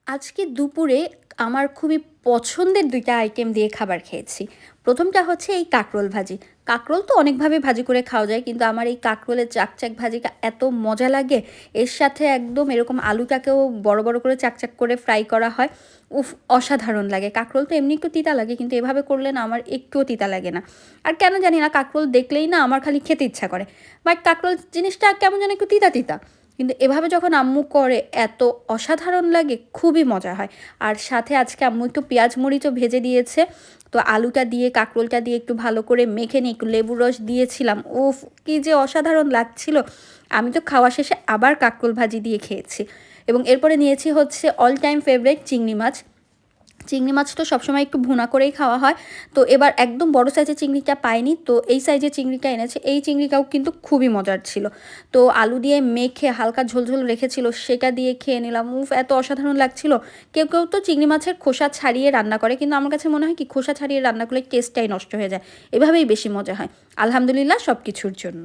আজকে দুপুরে আমার খুবই পছন্দের ২ টা আইটেম দিয়ে খাবার খেয়েছি। ১ম টা হচ্ছে এই কাঁকরোল ভাজি। কাঁকরোল তো অনেকভাবে ভাজি করে খাওয়া যায়। কিন্তু আমার এই কাঁকরোলের চাকচাক ভাজিটা এত মজা লাগে। এর সাথে একদম এরকম আলুটাকেও বড়, বড় করে চাকচাক করে ফ্রাই করা হয়। উফ! অসাধারণ লাগে। কাঁকরোল তো এমনি একটু তিতা লাগে কিন্তু এভাবে করলে না আমার একটুও তিতা লাগে না। আর কেন জানি না কাঁকরোল দেখলেই না আমার খালি খেতে ইচ্ছা করে। বাট কাঁকরোল জিনিসটা কেমন যেন একটু তিতা, তিতা। কিন্তু এভাবে যখন আম্মু করে এত অসাধারণ লাগে, খুবই মজা হয়। আর সাথে আজকে আম্মু একটু পেঁয়াজ মরিচও ভেজে দিয়েছে। তো আলুটা দিয়ে কাঁকরোলটা দিয়ে একটু ভালো করে মেখে নিয়ে একটু লেবুর রস দিয়েছিলাম। উফ! কি যে অসাধারণ লাগছিল। আমি তো খাওয়া শেষে আবার কাঁকরোল ভাজি দিয়ে খেয়েছি। এবং এরপরে নিয়েছি হচ্ছে অল টাইম ফেভারাইট চিংড়ি মাছ। চিংড়ি মাছ তো সবসময় একটু ভুনা করেই খাওয়া হয়। তো এবার একদম বড় সাইজের চিংড়িটা পাইনি। তো এই সাইজের চিংড়িটা এনেছে। এই চিংড়িটাও কিন্তু খুবই মজার ছিল। তো আলু দিয়ে মেখে হালকা ঝোল রেখেছিল সেটা দিয়ে খেয়ে নিলাম। উফ! এত অসাধারণ লাগছিল। কেউ তো চিংড়ি মাছের খোসা ছাড়িয়ে রান্না করে। কিন্তু আমার কাছে মনে হয় কি খোসা ছাড়িয়ে রান্না করলে টেস্টটাই নষ্ট হয়ে যায়। এভাবেই বেশি মজা হয়। আলহামদুলিল্লাহ সবকিছুর জন্য।